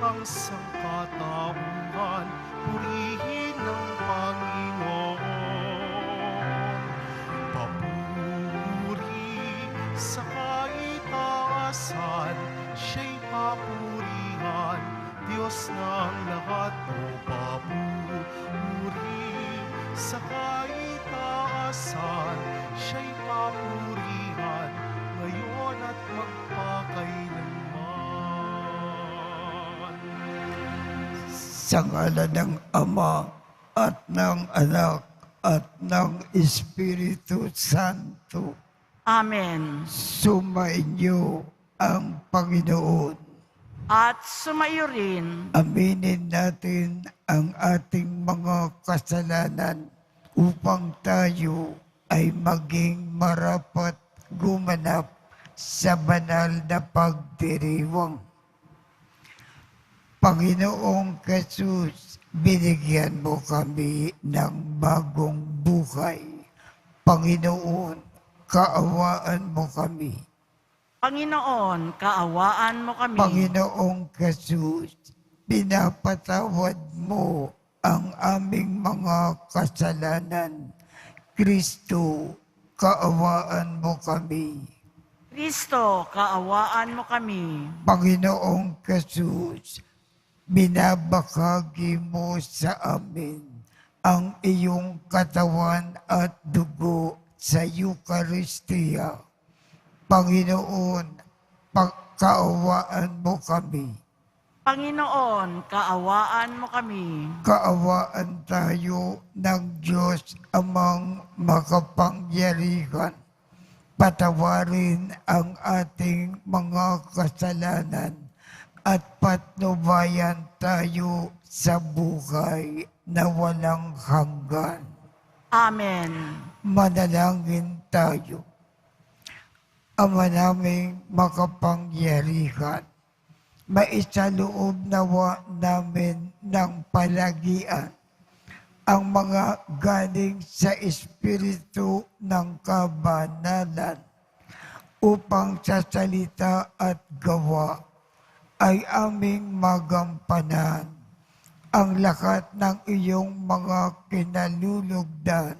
ang sangkatauhan, purihin ang Panginoon. Papuri sa kaitaasan, siya'y papurihan, Diyos ng lahat. O papuri sa kaitaasan, siya'y papurihan, ngayon at magpakailanman. Sa ngalan ng Ama at ng Anak at ng Espiritu Santo, Amen. sumainyo ang Panginoon. At sumayo rin Aminin natin ang ating mga kasalanan upang tayo ay maging marapat gumanap sa banal na pagdiriwang. Panginoong Jesus, binigyan mo kami ng bagong buhay. Panginoon, kaawaan mo kami. Panginoon, kaawaan mo kami. Panginoong Jesus, pinapatawad mo ang aming mga kasalanan. Kristo, kaawaan mo kami. Kristo, kaawaan mo kami. Panginoong Jesus, binabahagi mo sa amin ang iyong katawan at dugo sa Eucharistia. Panginoon, pagkaawaan mo kami. Panginoon, kaawaan mo kami. Kaawaan tayo ng Diyos amang makapangyarihan. Patawarin ang ating mga kasalanan at patnubayan tayo sa buhay na walang hanggan. Amen. Manalangin tayo. Ama naming makapangyarihan, maisaloob nawa namin ng palagian ang mga galing sa Espiritu ng kabanalan upang sa salita at gawa ay aming magampanan ang lahat ng iyong mga kinalulugdan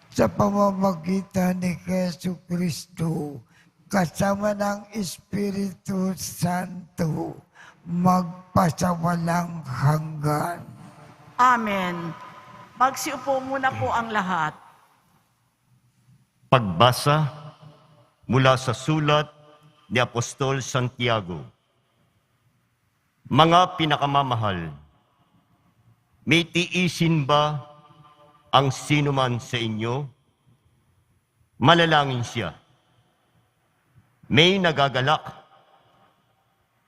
sa pamamagitan ni Jesucristo kasama ng Espiritu Santo magpasawalang hanggan. Amen. Magsiupo muna po ang lahat. Pagbasa mula sa sulat ni Apostol Santiago. Mga pinakamamahal, may tiisin ba ang sinuman sa inyo? Manalangin siya. May nagagalak.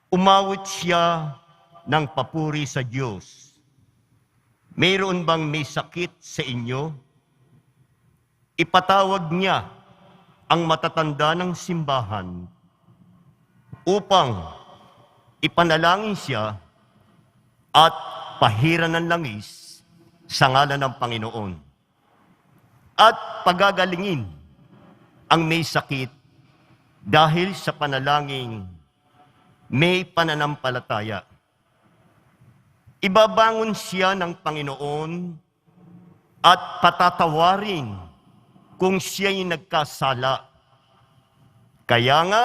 Umawit siya ng papuri sa Diyos. Mayroon bang may sakit sa inyo? Ipatawag niya ang matatanda ng simbahan upang ipanalangin siya at pahiran ng langis sa ngalan ng Panginoon. At pagagalingin ang may sakit dahil sa panalangin may pananampalataya. Ibabangon siya ng Panginoon at patatawarin kung siya'y nagkasala. Kaya nga,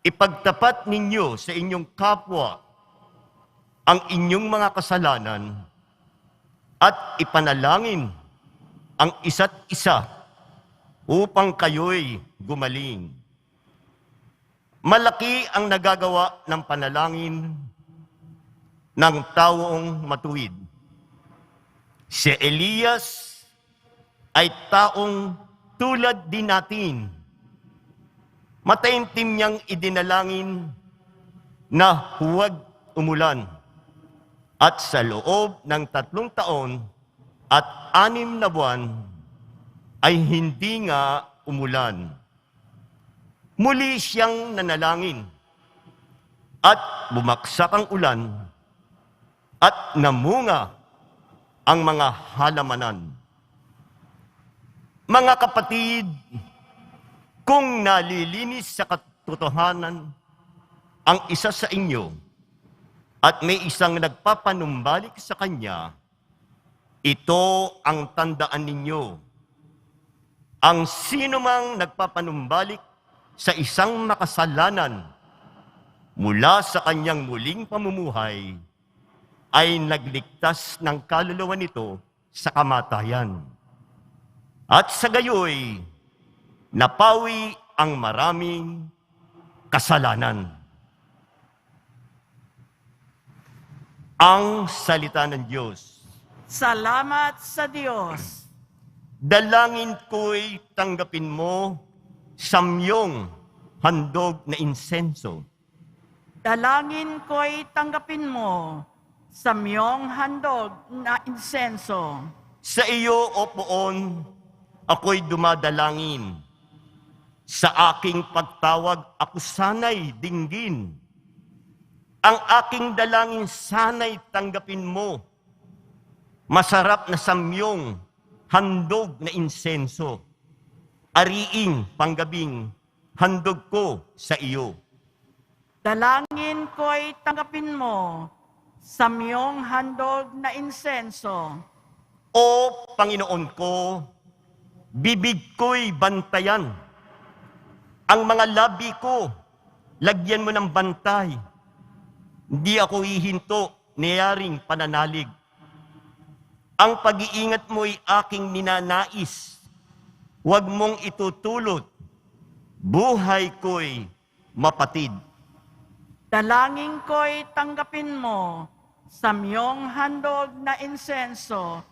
ipagtapat ninyo sa inyong kapwa ang inyong mga kasalanan at ipanalangin ang isa't isa upang kayo'y gumaling. Malaki ang nagagawa ng panalangin ng taong matuwid. Si Elias ay taong tulad din natin. Mataimtim niyang idinalangin na huwag umulan. At sa loob ng 3 taon at 6 na buwan ay hindi nga umulan. Muli siyang nanalangin at bumaksak ang ulan at namunga ang mga halamanan. Mga kapatid, kung nalilinis sa katotohanan ang isa sa inyo, at may isang nagpapanumbalik sa kanya, ito ang tandaan ninyo. Ang sinumang nagpapanumbalik sa isang makasalanan mula sa kanyang muling pamumuhay ay nagligtas ng kaluluwa nito sa kamatayan. At sa gayoy, napawi ang maraming kasalanan. Ang salita ng Diyos. Salamat sa Diyos. Dalangin ko'y tanggapin mo samyong handog na insenso. Dalangin ko'y tanggapin mo sa miyong handog na insenso. Sa iyo, O Poon, ako'y dumadalangin. Sa aking pagtawag, ako sana'y dinggin. Ang aking dalangin sana'y tanggapin mo. Masarap na samyong handog na insenso. Ariing panggabing handog ko sa iyo. Dalangin ko'y tanggapin mo sa miyong handog na insenso. O Panginoon ko, bibig ko'y bantayan. Ang mga labi ko, lagyan mo ng bantay. Hindi ako hihinto, niyaring pananalig. Ang pag-iingat mo'y aking ninanais. Huwag mong itutulot. Buhay ko'y mapatid. Dalangin ko'y tanggapin mo sa miyong handog na insenso.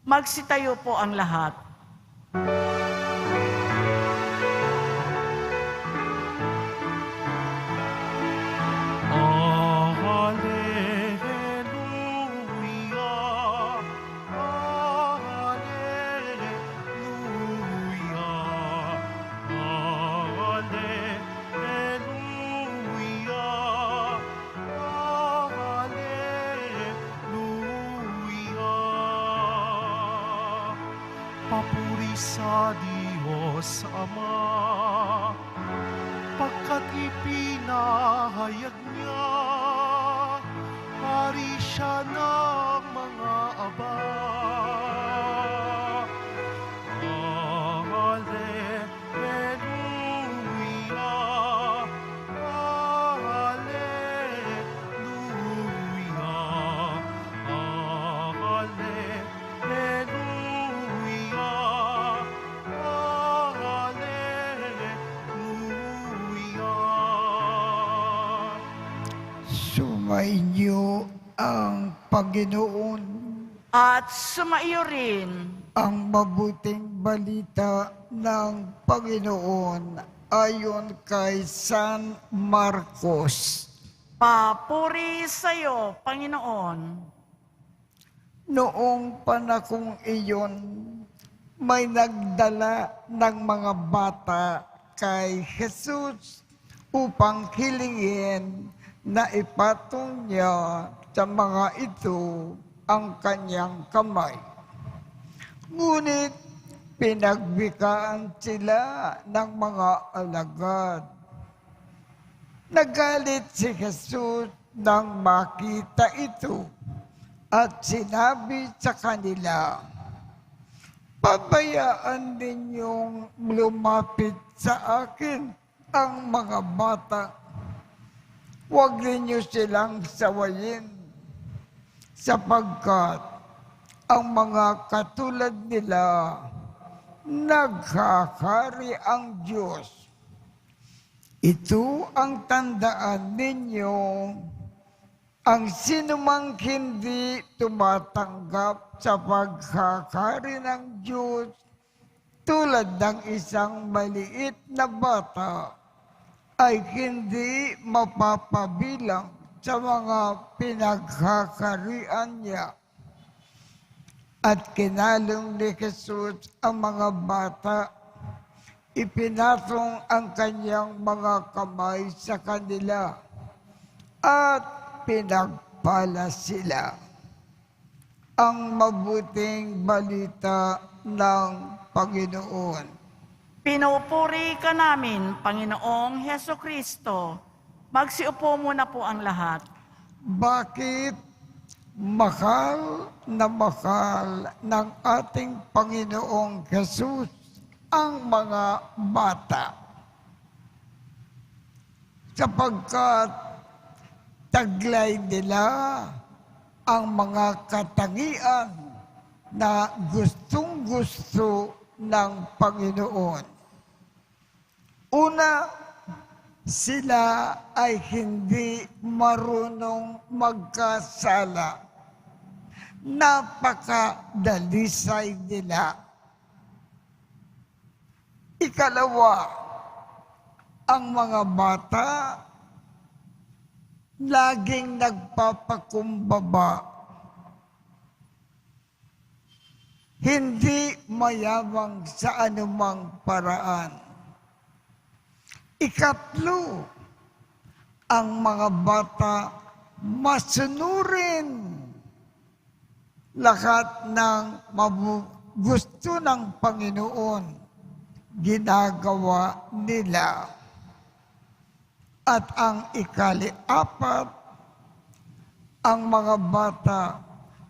Magsitayo po ang lahat. Hallelujah, hallelujah, hallelujah, hallelujah. Papuri sa Diyos Ama, pagkat ipinahayag niya, hari siya ng mga aba. Hallelujah, hallelujah, hallelujah, hallelujah. Sumainyo ang Panginoon, At sumaiyo rin ang mabuting balita ng Panginoon ayon kay San Marcos. papuri sa iyo, Panginoon. Noong panahong iyon, may nagdala ng mga bata kay Jesus upang hilingin na ipatong niya sa mga ito ang kanyang kamay. Ngunit pinagbikaan sila ng mga alagad. Nagalit si Jesus nang makita ito at sinabi sa kanila, "Pabayaan ninyong lumapit sa akin ang mga bata. Huwag ninyo silang sawayin, sapagkat ang mga katulad nila naghahari ang Diyos. Ito ang tandaan ninyo, ang sinumang hindi tumatanggap sa paghahari ng Diyos tulad ng isang maliit na bata ay hindi mapapabilang sa mga pinaghaharian niya." At kinalong ni Jesus ang mga bata, ipinatong ang kanyang mga kamay sa kanila at pinagpala sila. Ang mabuting balita ng Panginoon. Pinupuri ka namin, Panginoong Heso Kristo. Magsiupo muna po ang lahat. Bakit mahal ng ating Panginoong Jesus ang mga bata? Sapagkat taglay nila ang mga katangian na gustong-gusto ng Panginoon. Una, sila ay hindi marunong magkasala. Napakadalisay nila. Ikalawa, ang mga bata laging nagpapakumbaba. Hindi mayabang sa anumang paraan. Ikatlo, ang mga bata masunurin lahat ng gusto ng Panginoon, ginagawa nila. At ang ikali-apat, ang mga bata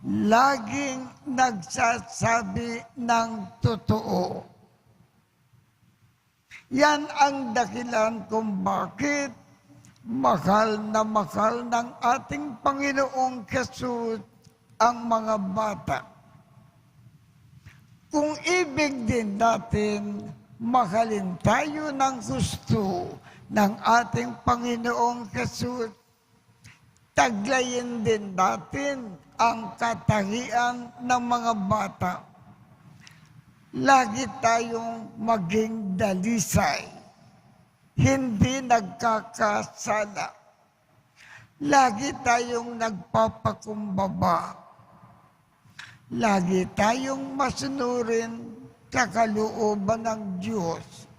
laging nagsasabi ng totoo. Yan ang dahilan kung bakit mahal ng ating Panginoong Jesus ang mga bata. Kung ibig din natin mahalin tayo ng gusto ng ating Panginoong Jesus, taglayin din natin ang katangian ng mga bata. Lagi tayong maging dalisay, hindi nagkakasala. Lagi tayong nagpapakumbaba. Lagi tayong masunurin sa kalooban ng Diyos.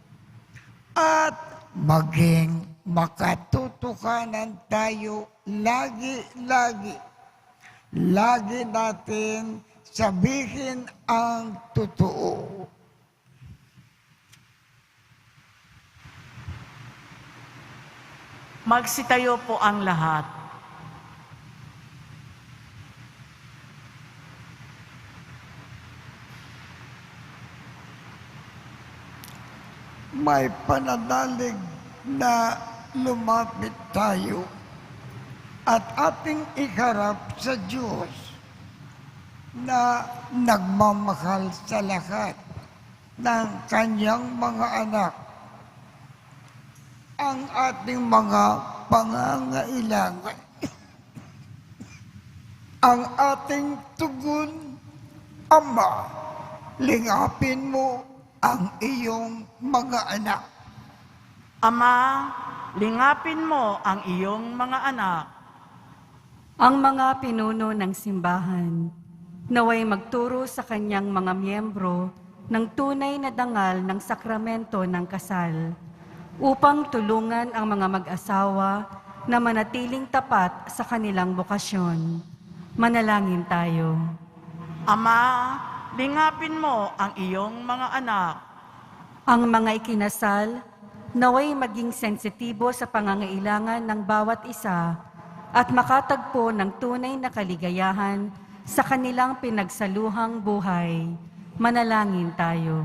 At maging makatutukanan tayo lagi-lagi. Lagi natin sabihin ang totoo. Magsitayo po ang lahat. May pananalig na lumapit tayo at ating iharap sa Diyos na nagmamahal sa lahat ng kanyang mga anak. Ang ating mga pangangailangan. Ang ating tugon, Ama, lingapin mo ang iyong mga anak. Ama, lingapin mo ang iyong mga anak. Ang mga pinuno ng simbahan, naway magturo sa kanyang mga miyembro ng tunay na dangal ng sakramento ng kasal, upang tulungan ang mga mag-asawa na manatiling tapat sa kanilang bokasyon. Manalangin tayo. Ama, lingapin mo ang iyong mga anak. Ang mga ikinasal, naway maging sensitibo sa pangangailangan ng bawat isa at makatagpo ng tunay na kaligayahan sa kanilang pinagsaluhang buhay. Manalangin tayo.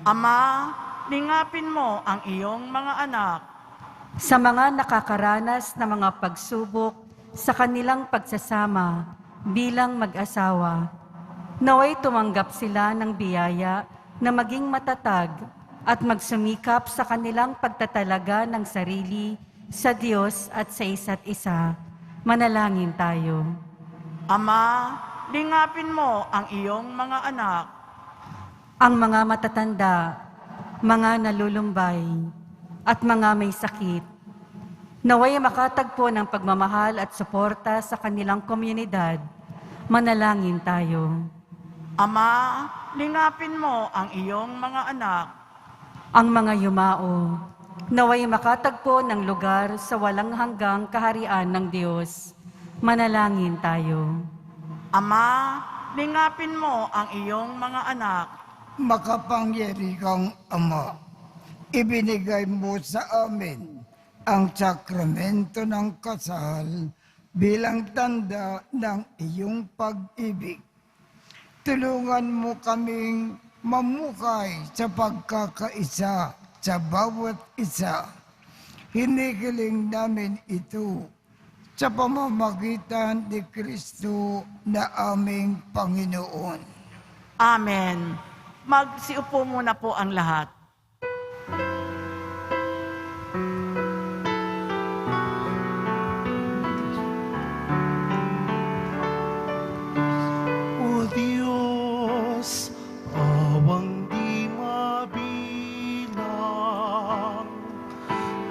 Ama, lingapin mo ang iyong mga anak. Sa mga nakakaranas na mga pagsubok sa kanilang pagsasama bilang mag-asawa, naway tumanggap sila ng biyaya na maging matatag at magsumikap sa kanilang pagtatalaga ng sarili sa Diyos at sa isa't isa. Manalangin tayo. Ama, lingapin mo ang iyong mga anak. Ang mga matatanda, mga nalulumbay, at mga may sakit, naway makatagpo ng pagmamahal at suporta sa kanilang komunidad. Manalangin tayo. Ama, lingapin mo ang iyong mga anak. Ang mga yumao, naway makatagpo ng lugar sa walang hanggang kaharian ng Diyos. Manalangin tayo. Ama, lingapin mo ang iyong mga anak. Makapangyarihang Ama, ibinigay mo sa amin ang sakramento ng kasal bilang tanda ng iyong pag-ibig. Tulungan mo kaming mamukay sa pagkakaisa sa bawat isa. Hinihiling namin ito sa pamamagitan ni Kristo na aming Panginoon. Amen. Magsiupo muna po ang lahat. O Diyos, awang di mabilang,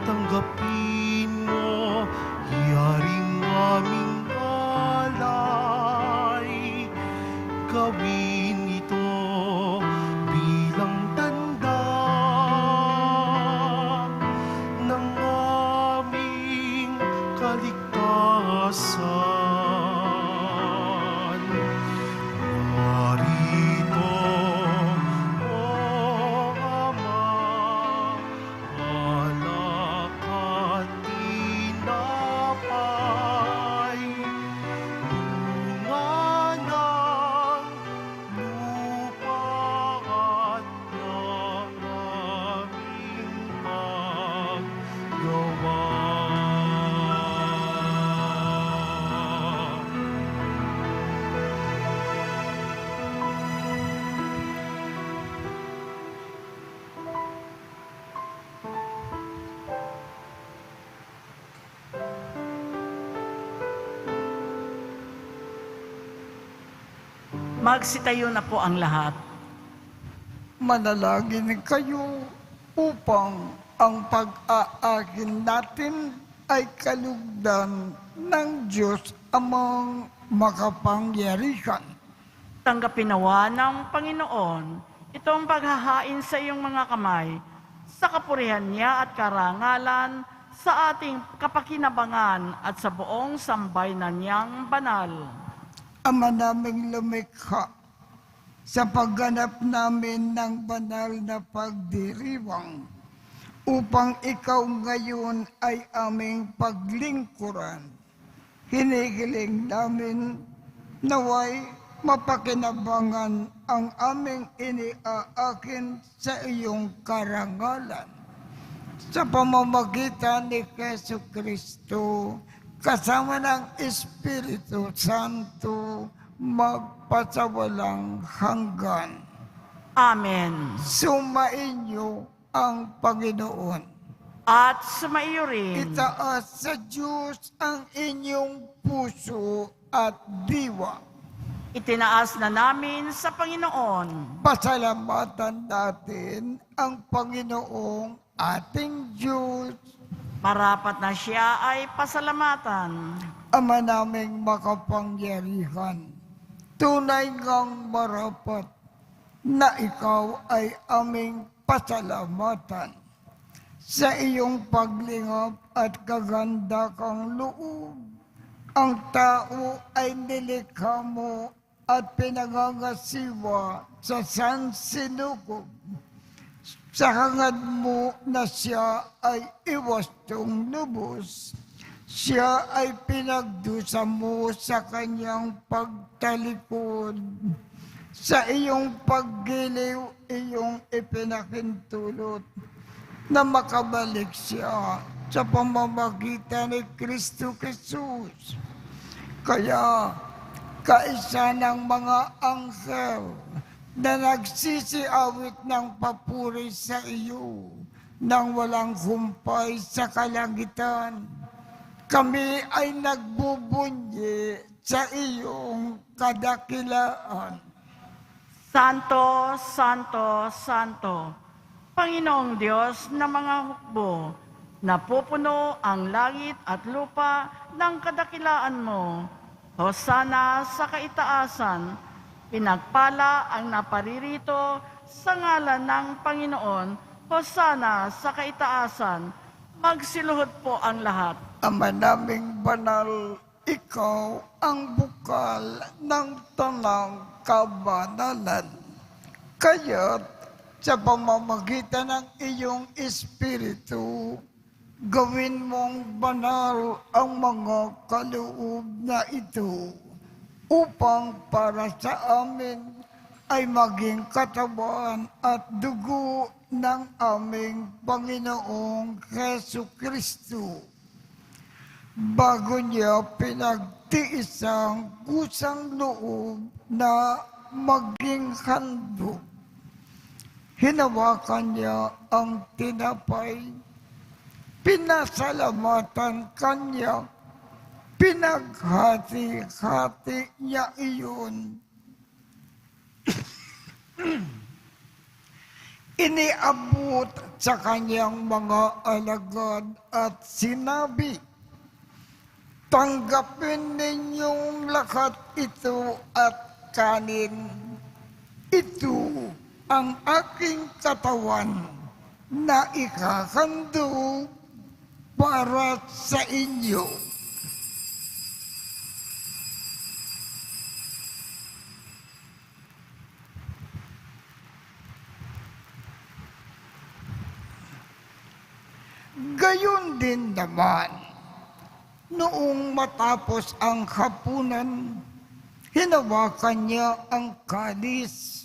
tanggapin mo, yaring aming alay, gawin ito bilang tanda ng aming kaligtasan. Narito, O Ama, alak at tinapay, bunga ng lupa at ng aming paggawa. Magsitayo na po ang lahat. Manalangin kayo upang ang pag-aakin natin ay kalugdan ng Diyos amang makapangyarihan. Tanggapin nawa ng Panginoon itong paghahain sa iyong mga kamay sa kapurihan niya at karangalan sa ating kapakinabangan at sa buong sambayanan niyang banal. Ama naming lumikha, sa pagganap namin ng banal na pagdiriwang, upang ikaw ngayon ay aming paglingkuran. Hinihiling namin naway mapakinabangan ang aming iniaakin sa iyong karangalan. Sa pamamagitan ni Jesu Kristo, kasama ng Espiritu Santo, magpasawalang hanggan. Amen. Sumainyo ang Panginoon. At sumaiyo rin. Itaas sa Diyos ang inyong puso at diwa. Itinaas na namin sa Panginoon. Pasalamatan natin ang Panginoong ating Diyos. Marapat na siya ay pasalamatan. Ama naming makapangyarihan, tunay ngang marapat na ikaw ay aming pasalamatan sa iyong paglingap at kaganda kang loob. Ang tao ay nilikha mo at pinangangasiwa sa sansinukob. Sa hangad mo na siya ay iwastong lubos, siya ay pinagdusa mo sa kanyang pagtalikod. Sa iyong paggiliw, iyong ipinakintulot na makabalik siya sa pamamagitan ni Kristo Jesus. Kaya, kaisa ng mga anghel na nagsisiawit ng papuri sa iyo nang walang humpay sa kalangitan, kami ay nagbubunyi sa iyong kadakilaan. Santo, Santo, Santo, Panginoong Diyos na mga hukbo, napupuno ang langit at lupa ng kadakilaan mo. Hosana sa kaitaasan, pinagpala ang naparirito sa ngalan ng Panginoon. Hosana sa kaitaasan, magsiluhod po ang lahat. Ama naming banal, ikaw ang bukal ng tanang kabanalan. Kaya't sa pamamagitan ng iyong Espiritu, Gawin mong banal ang mga kaloob na ito upang para sa amin ay maging katawan at dugo ng aming Panginoong Hesu Kristo. Bago niya pinagtiis ang kusang loob na maging handog, hinawakan niya ang tinapay, pinasalamatan kanya, pinaghati-hati niya iyon. Iniabot sa kanyang mga alagad at sinabi, "Tanggapin ninyong lahat ito at kanin. Ito ang aking katawan na ikahandog para sa inyo." Gayon din naman, noong matapos ang hapunan, hinawakan niya ang kalis,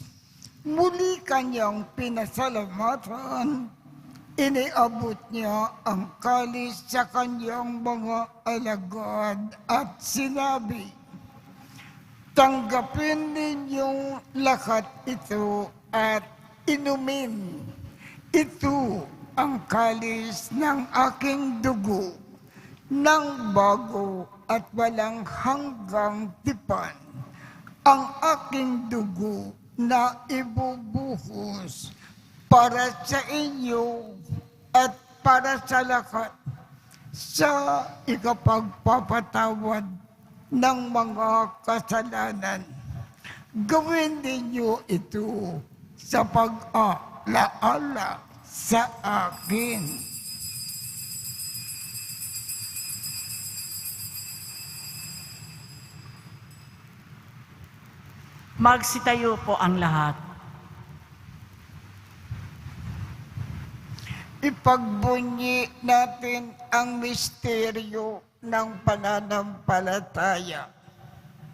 muli kanyang pinasalamatan, iniabot niya ang kalis sa kanyang mga alagad at sinabi, "Tanggapin ninyong lahat ito at inumin. Ito ang kalis ng aking dugo, ng bago at walang hanggang tipan, ang aking dugo na ibubuhos para sa inyo at para sa lahat sa ikapagpapatawad ng mga kasalanan. Gawin ninyo ito sa pag-alaala sa akin." Magsitayo po ang lahat. Ipagbunyi natin ang misteryo ng pananampalataya.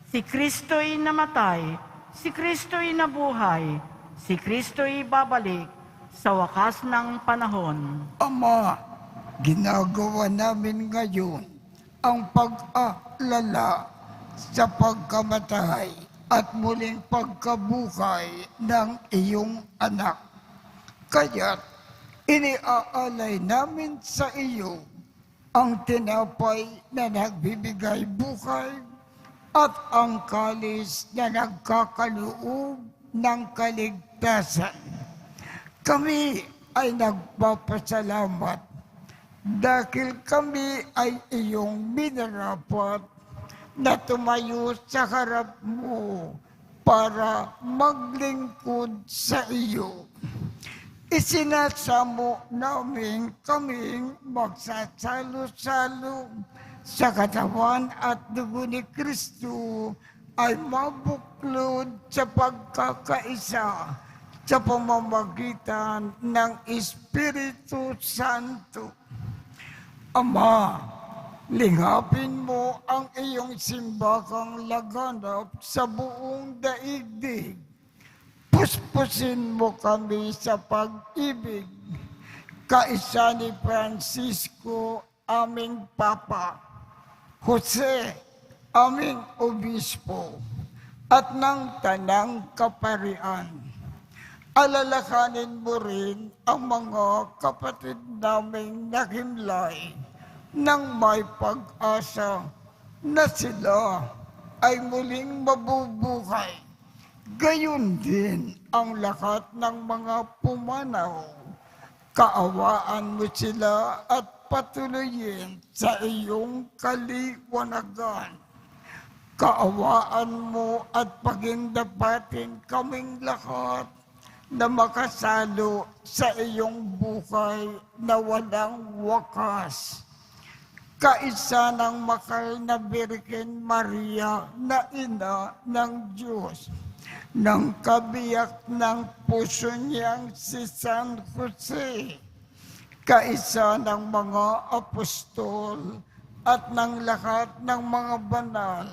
Si Kristo'y namatay, si Kristo'y nabuhay, si Kristo'y babalik sa wakas ng panahon. Ama, ginagawa namin ngayon ang pag-aalala sa pagkamatay at muling pagkabuhay ng iyong anak. Kaya't iniaalay namin sa iyo ang tinapay na nagbibigay buhay at ang kalis na nagkakaloob ng kaligtasan. Kami ay nagpapasalamat dahil kami ay iyong minarapat na tumayo sa harap mo para maglingkod sa iyo. Isinasamo namin kaming magsasalo-salo sa katawan at dugo ni Kristo ay mabuklod sa pagkakaisa sa pamamagitan ng Espiritu Santo. Ama, lingapin mo ang iyong simbahang laganap sa buong daigdig. Puspusin mo kami sa pag-ibig, kaisa ni Francisco, aming Papa, Jose, aming Obispo, at ng Tanang Kaparian. Alalahanin mo rin ang mga kapatid naming nakimlay nang may pag-asa na sila ay muling mabubuhay. Gayon din ang lahat ng mga pumanaw. Kaawaan mo sila at patuloyin sa iyong kaliwanagan. Kaawaan mo at pagindapatin kaming lahat na makasalo sa iyong buhay na walang wakas. Kaisa ng makal na Birhen Maria na ina ng Diyos, ng kabiyak ng puso niyang si San Jose, kaisa ng mga apostol at ng lahat ng mga banal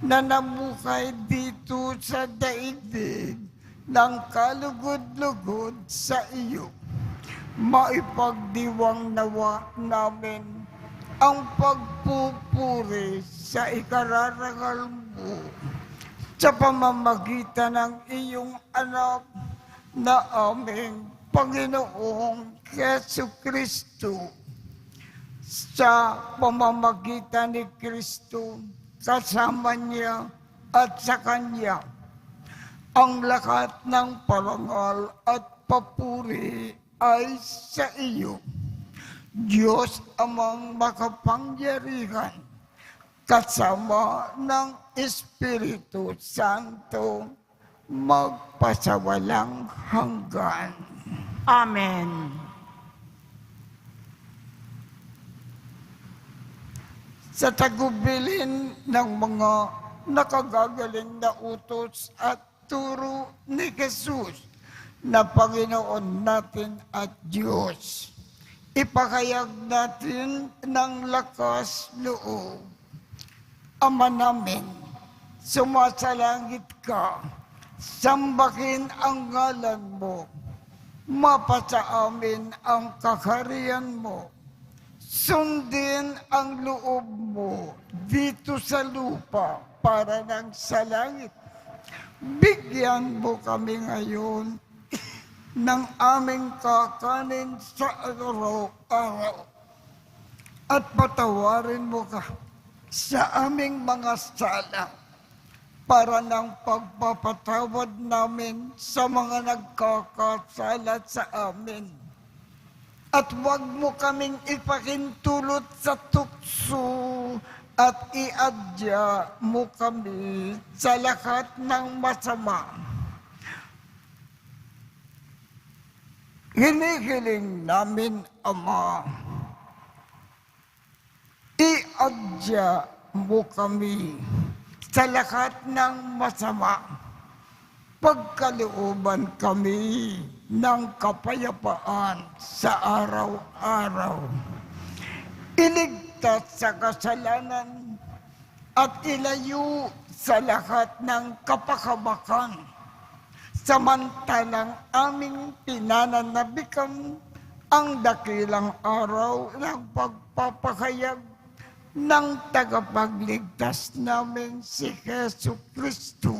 na namukay dito sa daigdig ng kalugod-lugod sa iyo. Maipagdiwang nawa namin ang pagpupuri sa ikararangal mo sa pamamagitan ng iyong anak na aming Panginoong Jesucristo. Sa pamamagitan ni Kristo, kasama niya at sa Kanya, ang lahat ng parangal at papuri ay sa iyo, Diyos Amang makapangyarihan, kasama ng Espiritu Santo, magpasawalang hanggan. Amen. Sa tagubilin ng mga nakagagaling na utos at turo ni Jesus na Panginoon natin at Diyos, ipahayag natin ng lakas loob. Ama namin, sumasalangit ka, sambahin ang ngalan mo, mapasa amin ang kaharian mo, sundin ang loob mo dito sa lupa para ng sa langit. Bigyan mo kami ngayon ng aming kakanin sa araw-araw at patawarin mo ka sa aming mga sala para ng pagpapatawad namin sa mga nagkakasala sa amin. At huwag mo kaming ipakintulot sa tukso at iadya mo kami sa lahat ng masama. Hinihiling namin, Ama, iadya mo kami sa lahat ng masama. Pagkalooban kami ng kapayapaan sa araw-araw. Iligtas sa kasalanan at ilayo sa lahat ng kapakamakan. Samantalang aming pinananabikan ang dakilang araw ng pagpapahayag ng tagapagligtas namin si Jesucristo.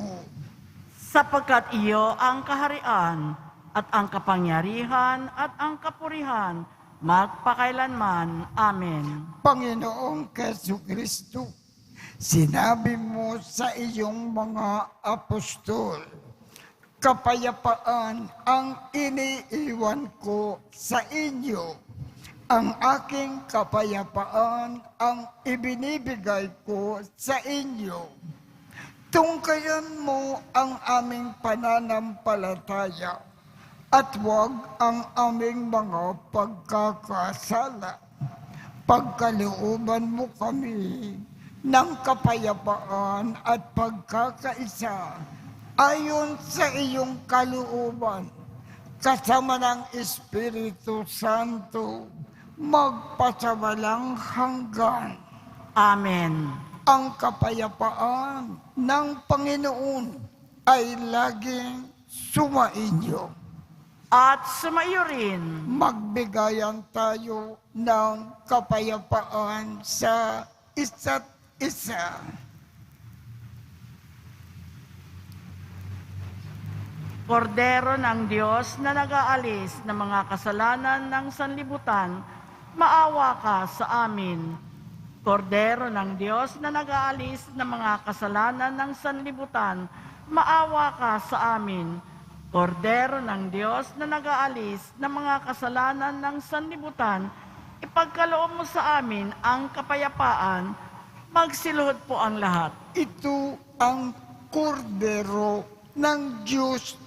Sapagkat iyo ang kaharian at ang kapangyarihan at ang kapurihan magpakailanman. Amen. Panginoong Jesucristo, sinabi mo sa iyong mga apostol, kapayapaan ang iniiwan ko sa inyo. Ang aking kapayapaan ang ibinibigay ko sa inyo. Tungkayan mo ang aming pananampalataya at huwag ang aming mga pagkakasala. Pagkalooban mo kami ng kapayapaan at pagkakaisa ayon sa iyong kalooban, kasama ng Espiritu Santo, magpasawalang hanggan. Amen. Ang kapayapaan ng Panginoon ay laging sumainyo. At sumaiyo rin. Magbigayan tayo ng kapayapaan sa isa't isa. Kordero ng Diyos na nag-aalis ng mga kasalanan ng sanlibutan, maawa ka sa amin. Kordero ng Diyos na nag-aalis ng mga kasalanan ng sanlibutan, maawa ka sa amin. Kordero ng Diyos na nag-aalis ng mga kasalanan ng sanlibutan, ipagkaloob mo sa amin ang kapayapaan, magsiluhod po ang lahat. Ito ang kordero ng Diyos.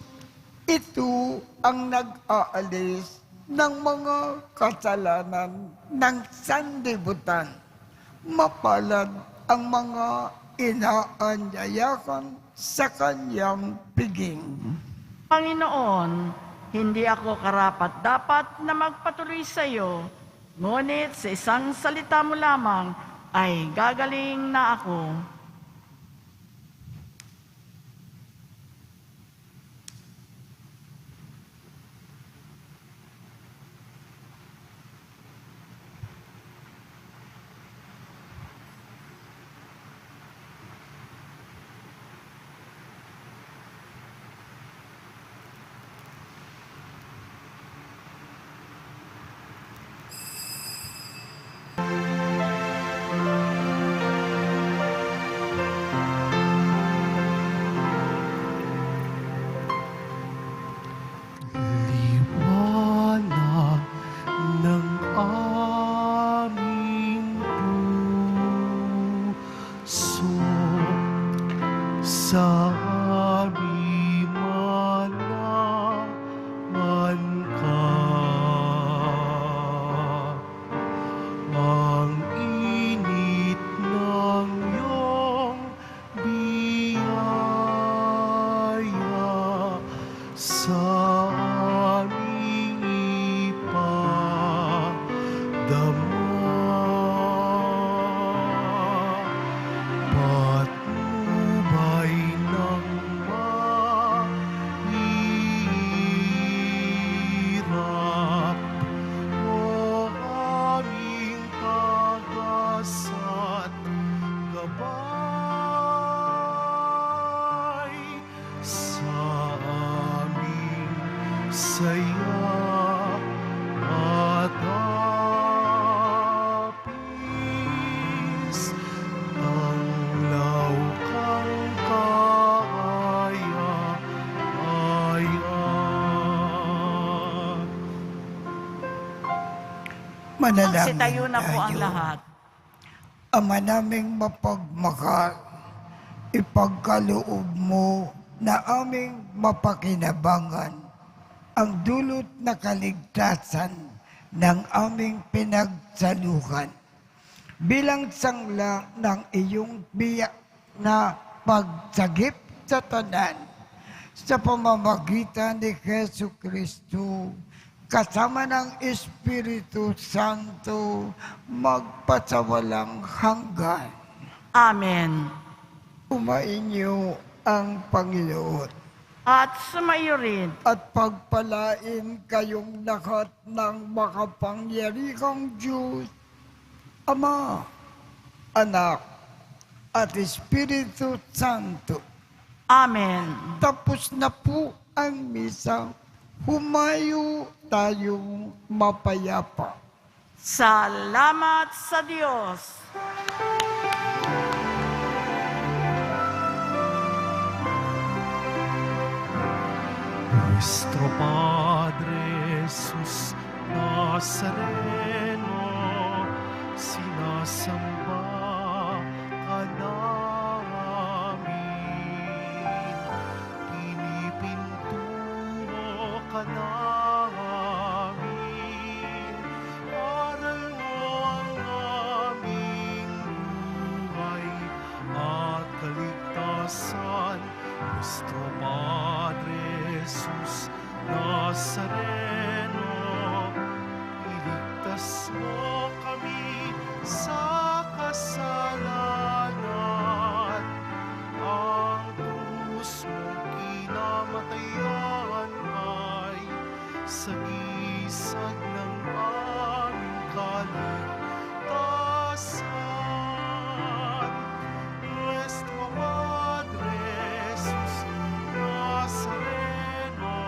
Ito ang nag-aalis ng mga kasalanan ng sanlibutan. Mapalad ang mga inaanyayakan sa kanyang piging. Panginoon, Hindi ako karapat-dapat na magpatuloy sa iyo, ngunit sa isang salita mo lamang ay gagaling na ako. Liwanag ng aming puso, sa aming malaman ka. Ang init ng iyong biyaya sa aming ipadama. Patnubay ng mahirap, o aming pag-asa't gabay sa aming saya at hapis, ang laukang kaaya-aya. Manalangin Magsitayo na po ang tayo. lahat. Ama naming mapagmahal, ipagkaloob mo na aming mapakinabangan ang dulot na kaligtasan ng aming pinagsaluhan. Bilang sangla ng iyong biyak na pagsagip sa tanan, sa pamamagitan ni Jesu Kristo, kasama ng Espiritu Santo, magpasawalang hanggan. Amen. Umainyo ang Panginoon At sumayo rin at pagpalain kayong lahat ng makapangyarihang Diyos, Ama, Anak, at Espiritu Santo. Amen. Tapos na po ang misa. Humayo tayong mapayapa. Salamat sa Diyos. Nuestro Padre Jesus Nazareno, sinasamba ka namin, pinipinturo ka namin, aral mo ang aming buhay at kaligtasan. Nuestro Padre Jesus Nazareno, iligtas mo kami sa kasalanan. Ang krus mong kinamatayan ay sagisag ng aming kaligtasan. Nuestro Padre Jesus Nazareno,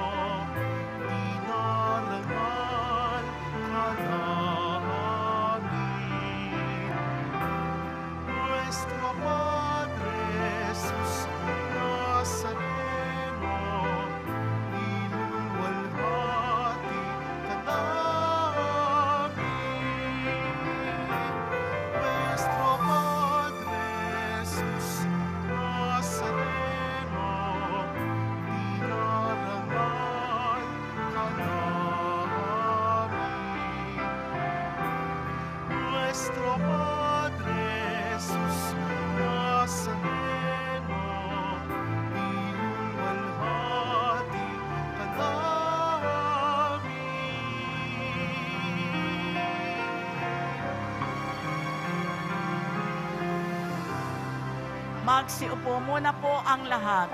Magsiupo muna po ang lahat.